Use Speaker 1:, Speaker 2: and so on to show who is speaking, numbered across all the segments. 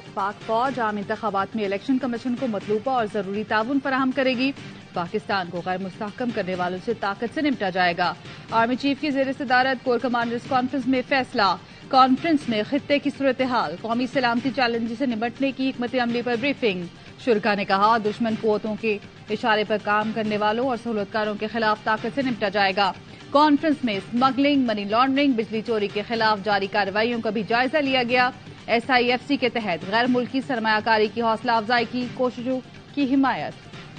Speaker 1: पाक फौज आम इंतखाबात में इलेक्शन कमीशन को मतलूबा और जरूरी ताउन फराहम करेगी। पाकिस्तान को गैर मुस्तहकम करने वालों से ताकत से निपटा जाएगा। आर्मी चीफ की ज़ेर सदारत कोर कमांडर्स कॉन्फ्रेंस में फैसला। कॉन्फ्रेंस में खित्ते की सूरत हाल, कौमी सलामती चैलेंज से निपटने की हिकमत अमली पर ब्रीफिंग। शुरका ने कहा, दुश्मन कुव्वतों के इशारे पर काम करने वालों और सहूलतकारों के खिलाफ ताकत से निपटा जाएगा। कॉन्फ्रेंस में स्मगलिंग, मनी लॉन्ड्रिंग, बिजली चोरी के खिलाफ जारी कार्रवाइयों का भी जायजा लिया गया। SIFC के तहत गैर मुल्की सरमायाकारी की हौसला अफजाई की कोशिशों की हिमायत।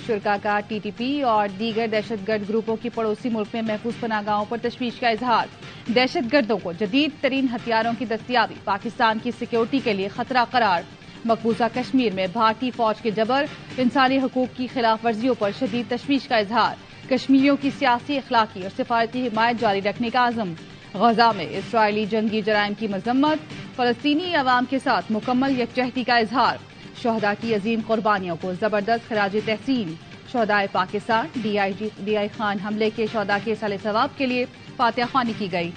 Speaker 1: शुरका का TTP और दीगर दहशतगर्द ग्रुपों की पड़ोसी मुल्क में महफूज पनाहगाहों पर तशवीश का इजहार। दहशतगर्दों को जदीद तरीन हथियारों की दस्तियाबी पाकिस्तान की सिक्योरिटी के लिए खतरा करार। मकबूजा कश्मीर में भारतीय फौज के जबर, इंसानी हकूक की खिलाफ वर्जियों पर शदीद तशवीश का इजहार। कश्मीरियों की सियासी, अखलाकी और सिफारती हिमायत जारी रखने का आज़म। गजा में इसराइली जंगी जराइम की मजम्मत, फलस्तीनी अवाम के साथ मुकम्मल यकजहती का इजहार। शहदा की अजीम कुर्बानियों को जबरदस्त खराज तहसीन। शहदाए पाकिस्तान DI खान हमले के शहदा के साले सवाब के लिए फातिहा ख्वानी की गई।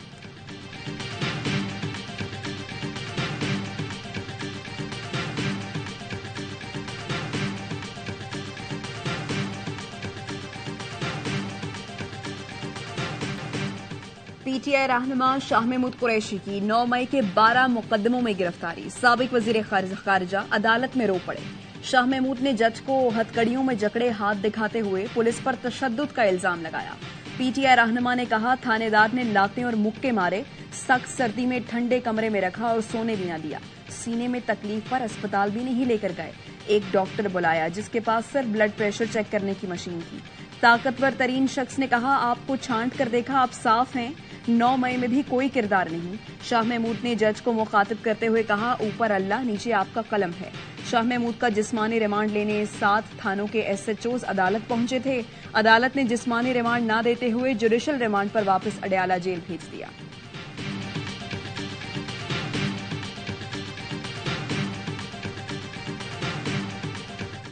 Speaker 2: PTI रहनुमा शाह महमूद कुरैशी की 9 मई के 12 मुकदमों में गिरफ्तारी। साबिक वजीर खारिजा अदालत में रो पड़े। शाह महमूद ने जज को हथकड़ियों में जकड़े हाथ दिखाते हुए पुलिस पर तशद्दुद का इल्जाम लगाया। PTI रहनुमा ने कहा, थानेदार ने लातें और मुक्के मारे, सख्त सर्दी में ठंडे कमरे में रखा और सोने भी न दिया। सीने में तकलीफ पर अस्पताल भी नहीं लेकर गए। एक डॉक्टर बुलाया जिसके पास सिर्फ ब्लड प्रेशर चेक करने की मशीन थी। ताकतवर तरीन शख्स ने कहा, आपको छांट कर देखा, आप साफ हैं। 9 मई में भी कोई किरदार नहीं। शाह महमूद ने जज को मुखातिब करते हुए कहा, ऊपर अल्लाह, नीचे आपका कलम है। शाह महमूद का जिस्मानी रिमांड लेने 7 थानों के SHOs अदालत पहुंचे थे। अदालत ने जिस्मानी रिमांड न देते हुए जुडिशल रिमांड पर वापस अडयाला जेल भेज दिया।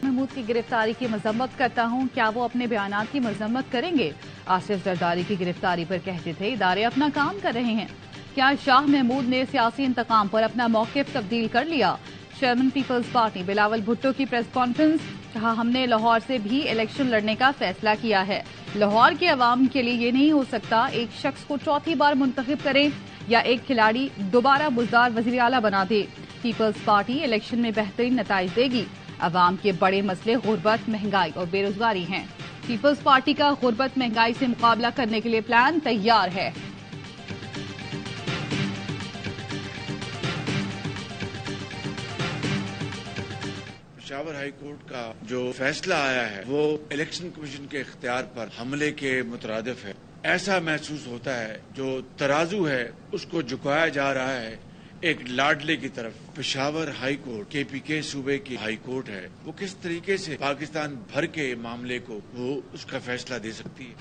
Speaker 1: महमूद की गिरफ्तारी की मजम्मत करता हूं, क्या वो अपने बयानात की मजम्मत करेंगे? आसिफ जरदारी की गिरफ्तारी पर कहते थे, इदारे अपना काम कर रहे हैं। क्या शाह महमूद ने सियासी इंतकाम पर अपना मौक़िफ़ तब्दील कर लिया? चेयरमैन पीपल्स पार्टी बिलावल भुट्टो की प्रेस कॉन्फ्रेंस। कहा, हमने लाहौर से भी इलेक्शन लड़ने का फैसला किया है। लाहौर के अवाम के लिए ये नहीं हो सकता एक शख्स को चौथी बार मुंतखब करें या एक खिलाड़ी दोबारा बुज़दार वज़ीर आला बना दे। पीपल्स पार्टी इलेक्शन में बेहतरीन नताइज देगी। अवाम के बड़े मसले गुर्बत, महंगाई और बेरोजगारी हैं। पीपल्स पार्टी का गुर्बत, महंगाई से मुकाबला करने के लिए प्लान तैयार है।
Speaker 3: पेशावर हाई कोर्ट का जो फैसला आया है वो इलेक्शन कमीशन के इख्तियार पर हमले के मुतरादिफ है। ऐसा महसूस होता है जो तराजू है उसको झुकाया जा रहा है एक लाडले की तरफ। पेशावर हाई कोर्ट KPK सूबे की हाई कोर्ट है, वो किस तरीके से पाकिस्तान भर के मामले को वो उसका फैसला दे सकती है।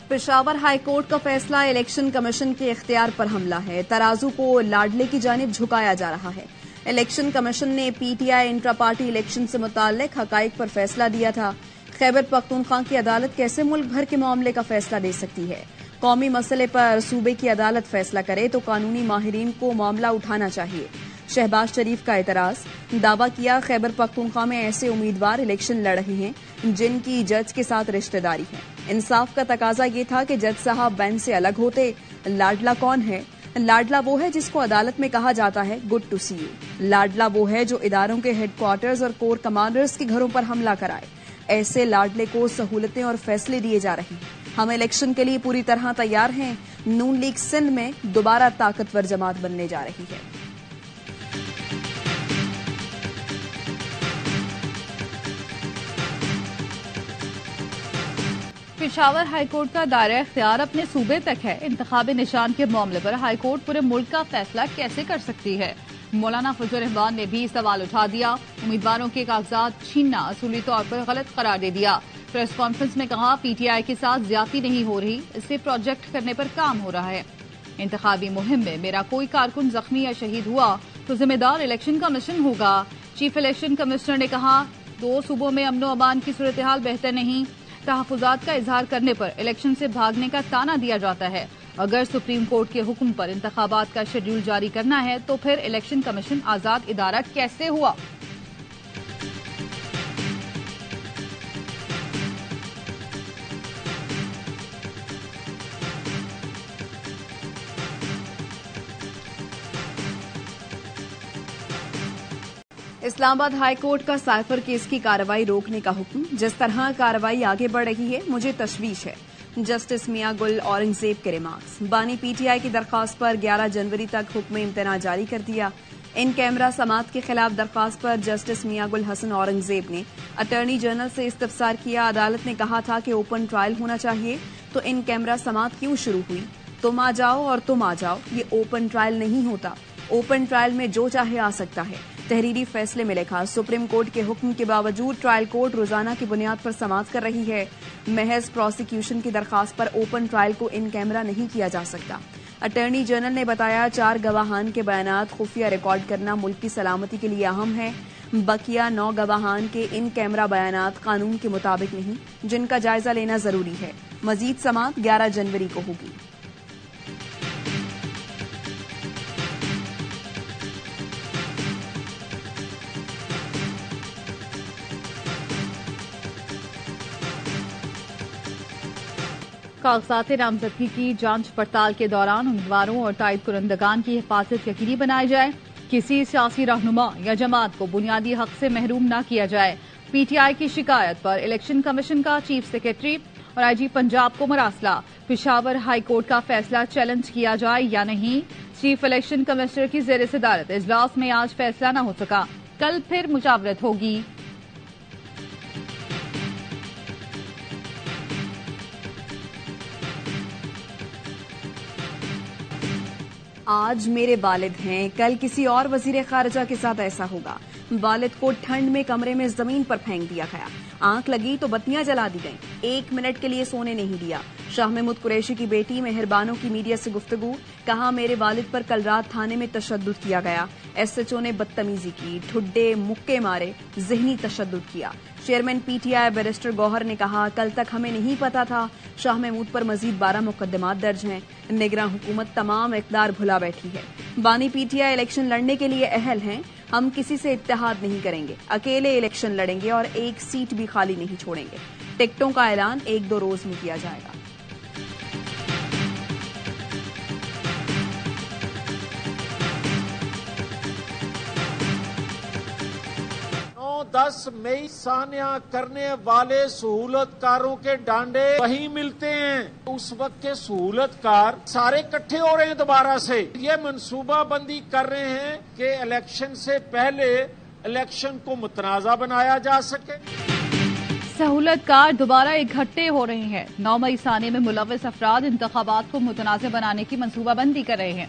Speaker 2: पेशावर हाई कोर्ट का फैसला इलेक्शन कमीशन के इख्तियार पर हमला है। तराजू को लाडले की जानिब झुकाया जा रहा है। इलेक्शन कमीशन ने PTI इंट्रा पार्टी इलेक्शन से मुताल्लिक हकाइक पर फैसला दिया था। खैबर पख्तूनख्वा की अदालत कैसे मुल्क भर के मामले का फैसला दे सकती है? कौमी मसले पर सूबे की अदालत फैसला करे तो कानूनी माहिरीन को मामला उठाना चाहिए। शहबाज शरीफ का एतराज। दावा किया, खैबर पख्तूनख्वा में ऐसे उम्मीदवार इलेक्शन लड़ रहे हैं जिनकी जज के साथ रिश्तेदारी है। इंसाफ का तकाजा ये था कि जज साहब बेंच से अलग होते। लाडला कौन है? लाडला वो है जिसको अदालत में कहा जाता है गुड टू सी यू। लाडला वो है जो इदारों के हेडक्वार्टर्स और कोर कमांडर्स के घरों पर हमला कराए। ऐसे लाडले को सहूलतें और फैसले दिए जा रहे हैं। हम इलेक्शन के लिए पूरी तरह तैयार हैं। नून लीग सिंध में दोबारा ताकतवर जमात बनने जा रही है।
Speaker 1: पेशावर हाईकोर्ट का दायरा इख्तियार अपने सूबे तक है। इंतखाबी निशान के मामले पर हाईकोर्ट पूरे मुल्क का फैसला कैसे कर सकती है? मौलाना फजल रहमान ने भी सवाल उठा दिया। उम्मीदवारों के कागजात छीनना असूली तौर पर गलत करार दे दिया। प्रेस कॉन्फ्रेंस में कहा, PTI के साथ ज्यादती नहीं हो रही, इससे प्रोजेक्ट करने पर काम हो रहा है। इंतखाबी मुहिम में मेरा कोई कारकुन जख्मी या शहीद हुआ तो जिम्मेदार इलेक्शन कमीशन होगा। चीफ इलेक्शन कमिश्नर ने कहा, 2 सूबों में अमनो अमान की सूरत हाल बेहतर नहीं। तहफुजात का इजहार करने पर इलेक्शन से भागने का ताना दिया जाता है। اگر سپریم کورٹ کے حکم پر انتخابات کا شیڈول جاری کرنا ہے تو پھر الیکشن کمیشن آزاد ادارہ کیسے ہوا؟
Speaker 2: اسلام آباد ہائی کورٹ کا سائفر کیس کی کارروائی روکنے کا حکم۔ جس طرح کارروائی آگے بڑھ رہی ہے مجھے تشویش ہے، جسٹس میاں گل اورنگزیب کے ریمارکس۔ بانی پی ٹی آئی کی درخواست پر 11 جنوری تک حکم امتناع جاری کر دیا۔ ان کیمرہ سماعت کے خلاف درخواست پر جسٹس میاں گل حسن اورنگزیب نے اٹارنی جنرل سے استفسار کیا۔ عدالت نے کہا تھا کہ اوپن ٹرائل ہونا چاہیے، تو ان کیمرہ سماعت کیوں شروع ہوئی؟ تم آ جاؤ اور تم آ جاؤ، یہ اوپن ٹرائل نہیں ہوتا۔ اوپن ٹرائل میں جو چاہے آ سکتا ہے۔ تحریری فیصلے میں لکھا، سپریم کورٹ کے حکم کے باوجود ٹرائل کورٹ روزانہ کی بنیاد پر سماعت کر رہی ہے۔ محض پروسیکیوشن کی درخواست پر اوپن ٹرائل کو ان کیمرہ نہیں کیا جا سکتا۔ اٹارنی جنرل نے بتایا 4 گواہان کے بیانات خفیہ ریکارڈ کرنا ملک کی سلامتی کے لیے اہم ہے۔ بقیہ 9 گواہان کے ان کیمرہ بیانات قانون کے مطابق نہیں، جن کا جائزہ لینا ضروری ہے۔ مزید سماعت 11 جنوری کو ہوگی۔
Speaker 1: کاغذات نامزدگی کی جانچ پڑتال کے دوران امیدواروں اور تائید کنندگان کی حفاظت یقینی بنائی جائے۔ کسی سیاسی رہنما یا جماعت کو بنیادی حق سے محروم نہ کیا جائے۔ پی ٹی آئی کی شکایت پر الیکشن کمیشن کا چیف سیکرٹری اور آئی جی پنجاب کو مراسلہ۔ پشاور ہائی کورٹ کا فیصلہ چیلنج کیا جائے یا نہیں؟ چیف الیکشن کمشنر کی زیر صدارت اجلاس میں آج فیصلہ نہ ہو سکا، کل پھر مشاورت ہوگی۔
Speaker 2: آج میرے والد ہیں، کل کسی اور وزیر خارجہ کے ساتھ ایسا ہوگا۔ والد کو ٹھنڈ میں کمرے میں زمین پر پھینک دیا گیا، آنکھ لگی تو بتیاں جلا دی گئیں، 1 منٹ کے لیے سونے نہیں دیا۔ شاہ محمود قریشی کی بیٹی مہربانوں کی میڈیا سے گفتگو، کہا میرے والد پر کل رات تھانے میں تشدد کیا گیا، ایس ایچ او نے بدتمیزی کی، ٹھڈے مکے مارے، ذہنی تشدد کیا۔ Chairman P T I barrister Gohar نے کہا کل تک ہمیں نہیں پتا تھا شاہ محمود پر مزید 12 مقدمات درج ہیں، نگراں حکومت تمام اقدار بھلا بیٹھی ہے۔ بانی پی ٹی آئی الیکشن لڑنے کے لیے اہل ہیں، ہم کسی سے اتحاد نہیں کریں گے، اکیلے الیکشن لڑیں گے اور 1 سیٹ بھی خالی نہیں چھوڑیں گے۔ ٹکٹوں کا اعلان 1-2 روز میں کیا جائے گا۔
Speaker 4: 10 مئی سانحہ کرنے والے سہولت کاروں کے ڈانڈے وہیں ملتے ہیں۔ اس وقت کے سہولت کار سارے اکٹھے ہو رہے ہیں دوبارہ سے، یہ منصوبہ بندی کر رہے ہیں کہ الیکشن سے پہلے الیکشن کو متنازع بنایا جا سکے۔
Speaker 1: سہولت کار دوبارہ اکٹھے ہو رہے ہیں۔ 9 مئی سانحے میں ملوث افراد انتخابات کو متنازع بنانے کی منصوبہ بندی کر رہے ہیں۔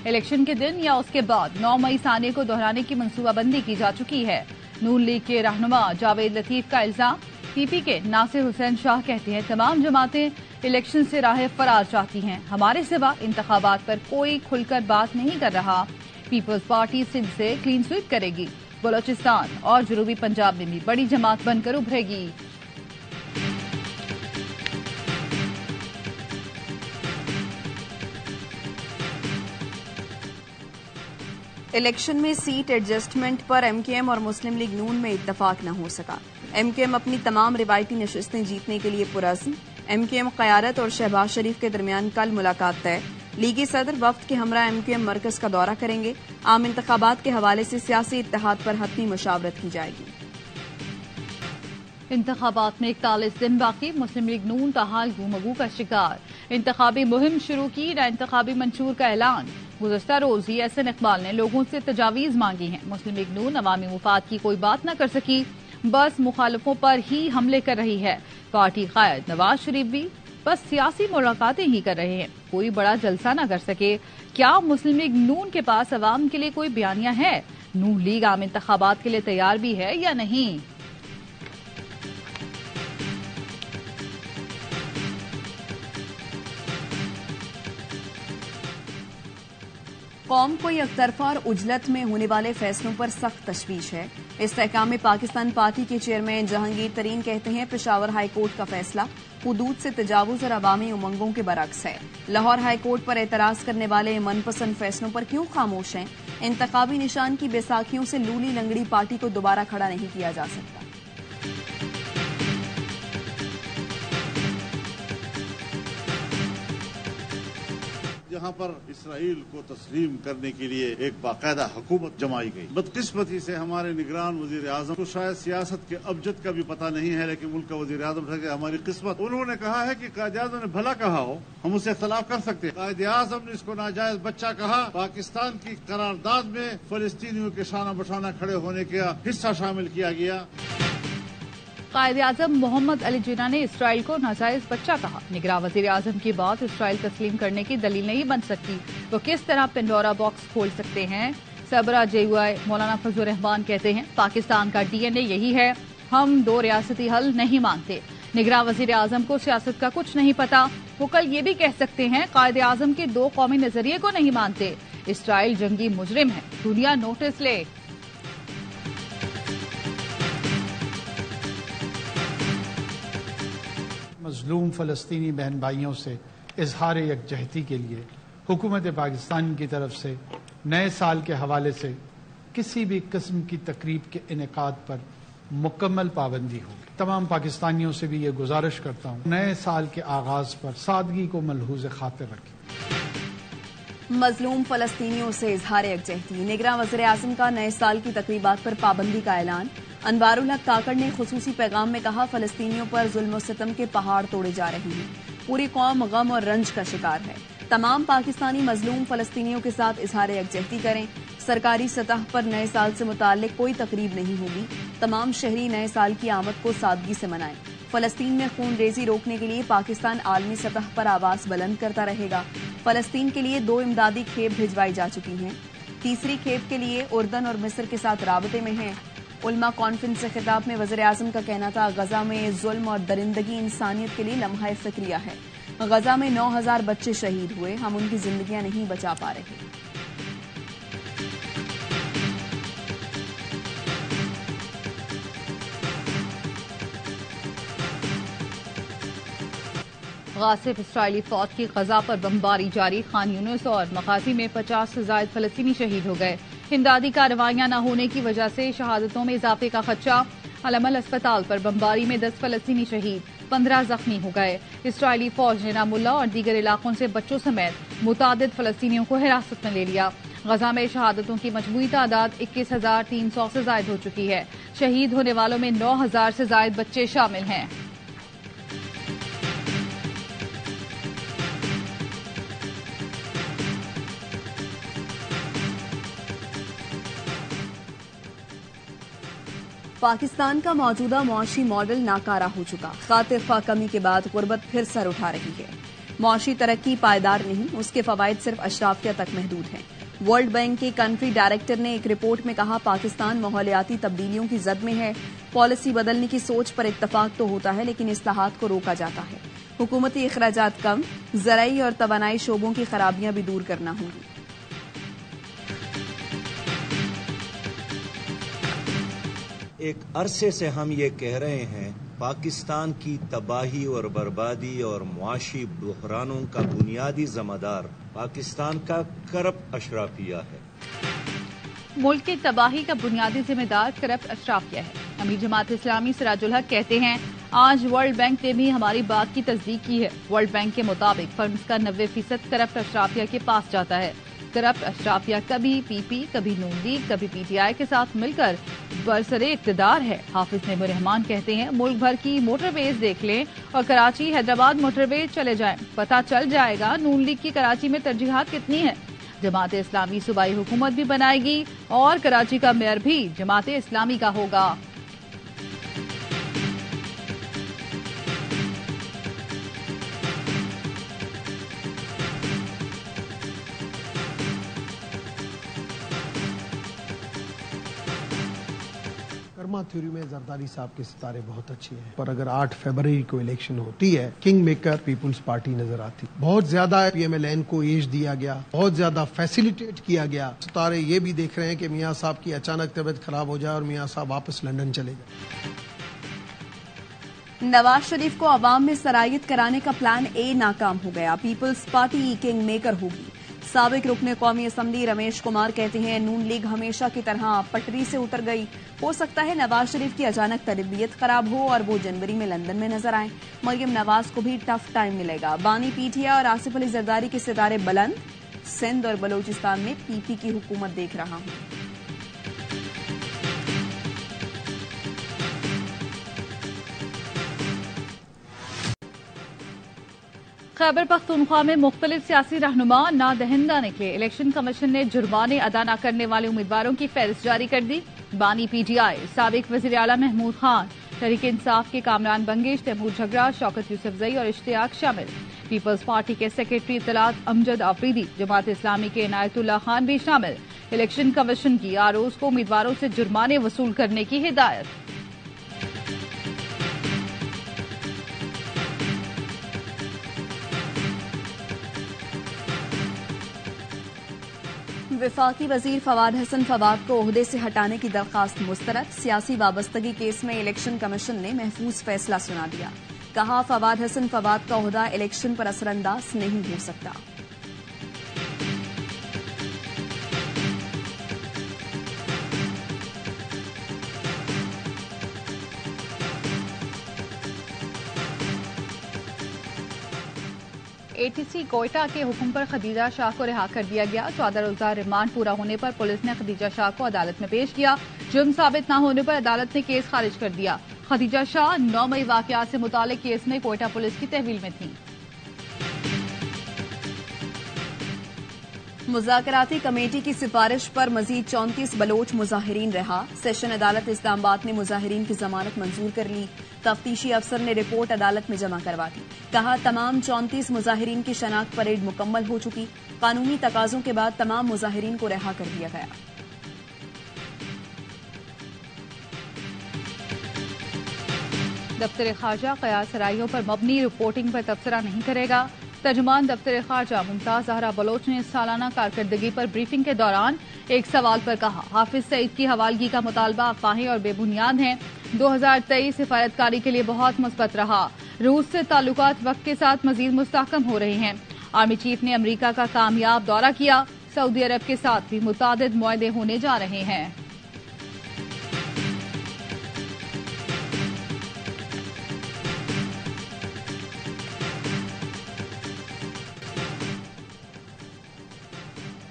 Speaker 1: الیکشن کے دن یا اس کے بعد 9 مئی سانحے کو دہرانے کی منصوبہ بندی کی جا چکی ہے۔ نون لیگ کے رہنما جاوید لطیف کا الزام، پی پی کے ناصر حسین شاہ کہتے ہیں تمام جماعتیں الیکشن سے راہ فرار چاہتی ہیں، ہمارے سوا انتخابات پر کوئی کھل کر بات نہیں کر رہا۔ پیپلز پارٹی سندھ سے کلین سویپ کرے گی، بلوچستان اور جنوبی پنجاب میں بھی بڑی جماعت بن کر ابھرے گی۔
Speaker 2: الیکشن میں سیٹ ایڈجسٹمنٹ پر ایم کیو ایم اور مسلم لیگ نون میں اتفاق نہ ہو سکا۔ ایم کیو ایم اپنی تمام روایتی نشستیں جیتنے کے لیے پرعزم۔ ایم کیو ایم قیادت اور شہباز شریف کے درمیان کل ملاقات طے۔ لیگی صدر وفد کے ہمراہ ایم کیو ایم مرکز کا دورہ کریں گے۔ عام انتخابات کے حوالے سے سیاسی اتحاد پر حتمی مشاورت کی جائے گی۔
Speaker 1: انتخابات میں 41 دن باقی، مسلم لیگ نون تاحال گفتگو کا شکار۔ انتخابی مہم شروع کی، نہ انتخابی منشور کا اعلان۔ گزشتہ روز ہی احسن اقبال نے لوگوں سے تجاویز مانگی ہیں۔ مسلم لیگ نون عوامی مفاد کی کوئی بات نہ کر سکی، بس مخالفوں پر ہی حملے کر رہی ہے۔ پارٹی قائد نواز شریف بھی بس سیاسی ملاقاتیں ہی کر رہے ہیں، کوئی بڑا جلسہ نہ کر سکے۔ کیا مسلم لیگ نون کے پاس عوام کے لیے کوئی بیانیہ ہے؟ نون لیگ عام انتخابات کے لیے تیار بھی ہے یا نہیں؟
Speaker 2: قوم کو یک طرفہ اور عجلت میں ہونے والے فیصلوں پر سخت تشویش ہے۔ استحکام پاکستان پارٹی کے چیئرمین جہانگیر ترین کہتے ہیں پشاور ہائی کورٹ کا فیصلہ حدود سے تجاوز اور عوامی امنگوں کے برعکس ہے۔ لاہور ہائی کورٹ پر اعتراض کرنے والے من پسند فیصلوں پر کیوں خاموش ہیں؟ انتخابی نشان کی بیساکھیوں سے لولی لنگڑی پارٹی کو دوبارہ کھڑا نہیں کیا جا سکتا۔
Speaker 5: جہاں پر اسرائیل کو تسلیم کرنے کے لیے ایک باقاعدہ حکومت جمائی گئی، بدقسمتی سے ہمارے نگران وزیر اعظم کو شاید سیاست کے ابجد کا بھی پتہ نہیں ہے، لیکن ملک کا وزیر اعظم تھا کہ ہماری قسمت۔ انہوں نے کہا ہے کہ قائد اعظم نے بھلا کہا ہو، ہم اس سے اختلاف کر سکتے ہیں۔ قائد اعظم نے اس کو ناجائز بچہ کہا۔ پاکستان کی قرارداد میں فلسطینیوں کے شانہ بشانہ کھڑے ہونے کا حصہ شامل کیا گیا۔
Speaker 1: قائد اعظم محمد علی جناح نے اسرائیل کو ناجائز بچہ کہا۔ نگراں وزیر اعظم کی بات اسرائیل تسلیم کرنے کی دلیل نہیں بن سکتی، وہ کس طرح پنڈورا باکس کھول سکتے ہیں؟ سربراہ JUI مولانا فضل الرحمان کہتے ہیں پاکستان کا DNA یہی ہے، ہم دو ریاستی حل نہیں مانتے۔ نگراں وزیر اعظم کو سیاست کا کچھ نہیں پتا، وہ کل یہ بھی کہہ سکتے ہیں قائد اعظم کے دو قومی نظریے کو نہیں مانتے۔ اسرائیل جنگی مجرم ہے، دنیا نوٹس لے۔
Speaker 6: مظلوم فلسطینی بہن بھائیوں سے اظہار یکجہتی کے لیے حکومت پاکستان کی طرف سے نئے سال کے حوالے سے کسی بھی قسم کی تقریب کے انعقاد پر مکمل پابندی ہوگی۔ تمام پاکستانیوں سے بھی یہ گزارش کرتا ہوں نئے سال کے آغاز پر سادگی کو ملحوظ خاطر رکھیں۔
Speaker 2: مظلوم فلسطینیوں سے اظہار یکجہتی، نگراں وزیر اعظم کا نئے سال کی تقریبات پر پابندی کا اعلان۔ انوار الحق کاکڑ نے خصوصی پیغام میں کہا فلسطینیوں پر ظلم و ستم کے پہاڑ توڑے جا رہے ہیں، پوری قوم غم اور رنج کا شکار ہے۔ تمام پاکستانی مظلوم فلسطینیوں کے ساتھ اظہار یکجہتی کریں۔ سرکاری سطح پر نئے سال سے متعلق کوئی تقریب نہیں ہوگی۔ تمام شہری نئے سال کی آمد کو سادگی سے منائیں۔ فلسطین میں خون ریزی روکنے کے لیے پاکستان عالمی سطح پر آواز بلند کرتا رہے گا۔ فلسطین کے لیے 2 امدادی کھیپ بھجوائی جا چکی ہیں، تیسری کھیپ کے لیے اردن اور مصر کے ساتھ رابطے میں ہیں۔ علماء کانفرنس سے خطاب میں وزیر اعظم کا کہنا تھا غزہ میں ظلم اور درندگی انسانیت کے لیے لمحہ فکریہ ہے۔ غزہ میں 9000 بچے شہید ہوئے، ہم ان کی زندگیاں نہیں بچا پا رہے۔
Speaker 1: غاصب اسرائیلی فوج کی غزہ پر بمباری جاری، خان یونس اور مغازی میں 50 سے زائد فلسطینی شہید ہو گئے۔ امدادی کارروائیاں نہ ہونے کی وجہ سے شہادتوں میں اضافے کا خدشہ۔ العمل اسپتال پر بمباری میں 10 فلسطینی شہید، 15 زخمی ہو گئے۔ اسرائیلی فوج نے نام اللہ اور دیگر علاقوں سے بچوں سمیت متعدد فلسطینیوں کو حراست میں لے لیا۔ غزہ میں شہادتوں کی مجموعی تعداد 21,300 سے زائد ہو چکی ہے۔ شہید ہونے والوں میں 9,000 سے زائد بچے شامل ہیں۔
Speaker 2: پاکستان کا موجودہ معاشی ماڈل ناکارہ ہو چکا، خاطر خواہ کمی کے بعد غربت پھر سر اٹھا رہی ہے۔ معاشی ترقی پائیدار نہیں، اس کے فوائد صرف اشرافیہ تک محدود ہیں۔ ورلڈ بینک کے کنٹری ڈائریکٹر نے ایک رپورٹ میں کہا پاکستان ماحولیاتی تبدیلیوں کی زد میں ہے۔ پالیسی بدلنے کی سوچ پر اتفاق تو ہوتا ہے لیکن اصلاحات کو روکا جاتا ہے۔ حکومتی اخراجات کم، زرعی اور توانائی شعبوں کی خرابیاں بھی دور کرنا ہوں گی۔
Speaker 7: ایک عرصے سے ہم یہ کہہ رہے ہیں پاکستان کی تباہی اور بربادی اور معاشی بحرانوں کا بنیادی ذمہ دار پاکستان کا کرپٹ اشرافیہ ہے۔
Speaker 1: ملک کی تباہی کا بنیادی ذمہ دار کرپٹ اشرافیہ ہے۔ امیر جماعت اسلامی سراج الحق کہتے ہیں آج ورلڈ بینک نے بھی ہماری بات کی تصدیق کی ہے۔ ورلڈ بینک کے مطابق فنڈز کا 90% کرپٹ اشرافیہ کے پاس جاتا ہے۔ کرپٹ اشرافیہ کبھی PP، کبھی نون لیگ، کبھی PTI کے ساتھ مل کر برسرے اقتدار ہے۔ حافظ نعیم الرحمان کہتے ہیں ملک بھر کی موٹر ویز دیکھ لیں اور کراچی حیدرآباد موٹر ویز چلے جائیں، پتہ چل جائے گا نون لیگ کی کراچی میں ترجیحات کتنی ہیں۔ جماعت اسلامی صوبائی حکومت بھی بنائے گی اور کراچی کا میئر بھی جماعت اسلامی کا ہوگا۔
Speaker 8: کرما تھیوری میں زرداری صاحب کے ستارے بہت اچھے ہیں، پر اگر 8 فروری کو الیکشن ہوتی ہے کنگ میکر پیپلز پارٹی نظر آتی۔ بہت زیادہ PMLN کو ایج دیا گیا، بہت زیادہ فیسیلیٹیٹ کیا گیا۔ ستارے یہ بھی دیکھ رہے ہیں کہ میاں صاحب کی اچانک طبیعت خراب ہو جائے اور میاں صاحب واپس لندن چلے جائیں۔
Speaker 2: नवाज शरीफ को अवाम में सरायत कराने का प्लान ए नाकाम हो गया। पीपल्स पार्टी किंग मेकर होगी। साबिक रुकने कौमी असम्बली रमेश कुमार कहते हैं नून लीग हमेशा की तरह पटरी से उतर गई। हो सकता है नवाज शरीफ की अचानक तरबियत खराब हो और वो जनवरी में लंदन में नजर आए। मरियम नवाज को भी टफ टाइम मिलेगा। बानी पीटीआई और आसिफ अली जरदारी के सितारे बुलंद। सिंध और बलूचिस्तान में पीपी की हुकूमत देख रहा हूं।
Speaker 1: खैबर पख्तूनख्वा में मुख्तलिफ सियासी रहनुमा नादहिंदा निकले। इलेक्शन कमीशन ने जुर्माने अदा न करने वाले उम्मीदवारों की फहरिस्त जारी कर दी। बानी पीटीआई, साबिक वज़ीर आला महमूद खान, तहरीक इंसाफ के कामरान बंगेश, तैमूर झगड़ा, शौकत यूसुफजई और इश्तियाक शामिल। पीपल्स पार्टी के सेक्रेटरी इत्तलात अमजद आफरीदी, जमात इस्लामी के इनायतुल्लाह खान भी शामिल। इलेक्शन कमीशन की आरओज को उम्मीदवारों से जुर्माने वसूल करने की हिदायत।
Speaker 2: वफाकी वजीर फवाद हसन फवाद को ओहदे से हटाने की दरखास्त मुस्तरद। सियासी वाबस्तगी केस में इलेक्शन कमीशन ने महफूज फैसला सुना दिया। कहा फवाद हसन फवाद का ओहदा इलेक्शन पर असरअंदाज नहीं हो सकता।
Speaker 1: एटीसी कोयटा के हुक्म पर खदीजा शाह को रिहा कर दिया गया। 14 रोजा रिमांड पूरा होने पर पुलिस ने खदीजा शाह को अदालत में पेश किया। जुर्म साबित न होने पर अदालत ने केस खारिज कर दिया। खदीजा शाह 9 मई वाकयात से मुतालिक केस में कोयटा पुलिस की तहवील में थी।
Speaker 2: मुज़ाकराती कमेटी की सिफारिश पर मजीद 34 बलोच मुजाहिरीन रहा। सेशन अदालत इस्लामाबाद ने मुजाहिरीन की जमानत मंजूर कर ली। तफ्तीशी अफसर ने रिपोर्ट अदालत में जमा करवा दी। कहा तमाम 34 मुजाहिरीन की शनाख्त परेड मुकम्मल हो चुकी। कानूनी तकाजों के बाद तमाम मुजाहिरीन को रिहा कर दिया गया।
Speaker 1: दफ्तर खारजा क़यास सराइयों पर मबनी रिपोर्टिंग पर तबसरा नहीं करेगा। तर्जुमान दफ्तर खारजा मुमताज जहरा बलोच ने सालाना कारकर्दगी पर ब्रीफिंग के दौरान एक सवाल पर कहा हाफिज सईद की हवालगी का मुतालबा अफवाहें और बेबुनियाद हैं। 2023 सिफारतकारी के लिए बहुत मुस्बत रहा। रूस से ताल्लुकात वक्त के साथ मजीद मुस्तहकम हो रहे हैं। आर्मी चीफ ने अमरीका का कामयाब दौरा किया। सऊदी अरब के साथ भी मुतादिद मुआहदे होने जा रहे हैं।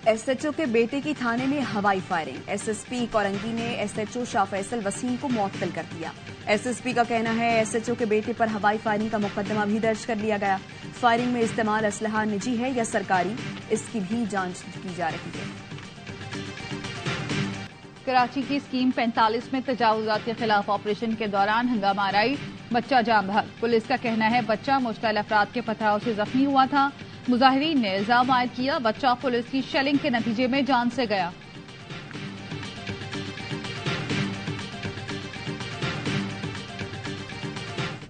Speaker 2: एसएचओ के बेटे की थाने में हवाई फायरिंग। एसएसपी कोरंगी ने एसएचओ शाह फैसल वसीम को मुअत्तल कर दिया। एसएसपी का कहना है एसएचओ के बेटे पर हवाई फायरिंग का मुकदमा भी दर्ज कर लिया गया। फायरिंग में इस्तेमाल असलहा निजी है या सरकारी, इसकी भी जांच की जा रही है।
Speaker 1: कराची की स्कीम 45 में तजावुजात के खिलाफ ऑपरेशन के दौरान हंगामा आराई, बच्चा जाम बहक। पुलिस का कहना है बच्चा मुश्तल अफराद के पथराव से जख्मी हुआ था। मुजाहिरीन ने इल्जाम आयद किया बच्चा पुलिस की शेलिंग के नतीजे में जान से गया।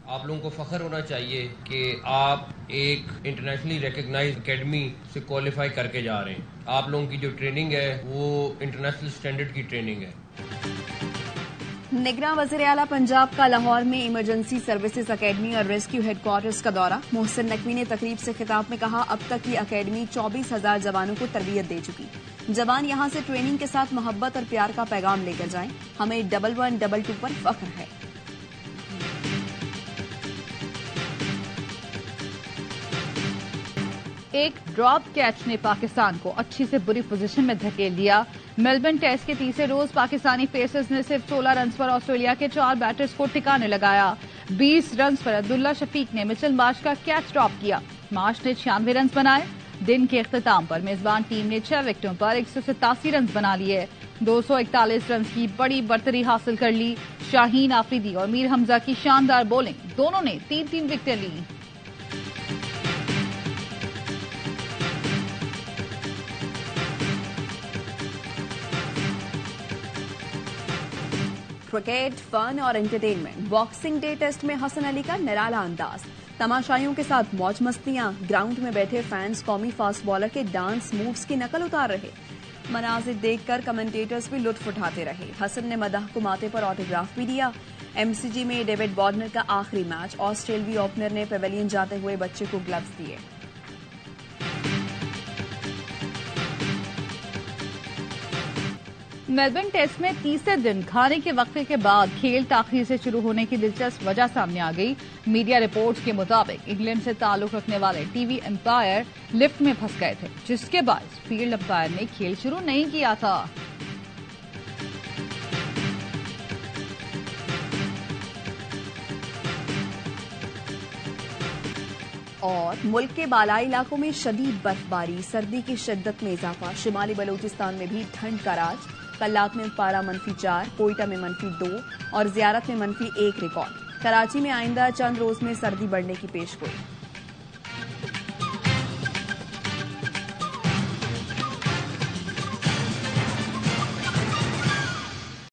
Speaker 9: आप लोगों को फख्र होना चाहिए कि आप एक इंटरनेशनली रिकग्नाइज्ड एकेडमी से क्वालिफाई करके जा रहे हैं। आप लोगों की जो ट्रेनिंग है वो इंटरनेशनल स्टैंडर्ड की ट्रेनिंग है।
Speaker 2: निगरान वज़ीर आला पंजाब का लाहौर में इमरजेंसी सर्विसेज अकेडमी और रेस्क्यू हेडक्वार्टर्स का दौरा। मोहसिन नकवी ने तकरीब से खिताब में कहा अब तक ये अकेडमी 24,000 जवानों को तरबियत दे चुकी। जवान यहां से ट्रेनिंग के साथ मोहब्बत और प्यार का पैगाम लेकर जाएं। हमें 1122 पर फख्र है।
Speaker 1: एक ड्रॉप कैच ने पाकिस्तान को अच्छी से बुरी पोजीशन में धकेल दिया। मेलबर्न टेस्ट के तीसरे रोज पाकिस्तानी पेसर्स ने सिर्फ 16 रन पर ऑस्ट्रेलिया के 4 बैटर्स को ठिकाने लगाया। 20 रन पर अब्दुल्ला शफीक ने मिचेल मार्श का कैच ड्रॉप किया। मार्श ने 96 रन बनाए। दिन के इख्तिताम पर मेजबान टीम ने 6 विकेटों पर 187 रन बना लिए। 241 रन की बड़ी बढ़तरी हासिल कर ली। शाहीन आफरीदी और मीर हमजा की शानदार बॉलिंग, दोनों ने 3-3 विकेटें ली।
Speaker 2: क्रिकेट, फन और एंटरटेनमेंट। बॉक्सिंग डे टेस्ट में हसन अली का निराला अंदाज। तमाशाइयों के साथ मौज मस्तियां। ग्राउंड में बैठे फैंस कौमी फास्ट बॉलर के डांस मूव्स की नकल उतार रहे। मनाजिर देखकर कमेंटेटर्स भी लुत्फ उठाते रहे। हसन ने मदाह को माथे पर ऑटोग्राफ भी दिया। ایم سی جی میں ڈیوڈ وارنر کا آخری میچ، آسٹریلوی اوپنر نے پیویلین جاتے ہوئے بچے کو گلوز دیے۔
Speaker 1: میلبرن ٹیسٹ میں تیسرے دن کھانے کے وقفے کے بعد کھیل تاخیر سے شروع ہونے کی دلچسپ وجہ سامنے آ گئی۔ میڈیا رپورٹس کے مطابق انگلینڈ سے تعلق رکھنے والے ٹی وی امپائر لفٹ میں پھنس گئے تھے، جس کے باعث فیلڈ امپائر نے کھیل شروع نہیں کیا تھا۔
Speaker 2: اور ملک کے بالائی علاقوں میں شدید برف باری، سردی کی شدت میں اضافہ، شمالی بلوچستان میں بھی ٹھنڈ کا راج۔ کلات میں پارہ -4، کوئٹہ میں -2 اور زیارت میں -1 ریکارڈ۔ کراچی میں آئندہ چند روز میں سردی بڑھنے کی پیشگوئی۔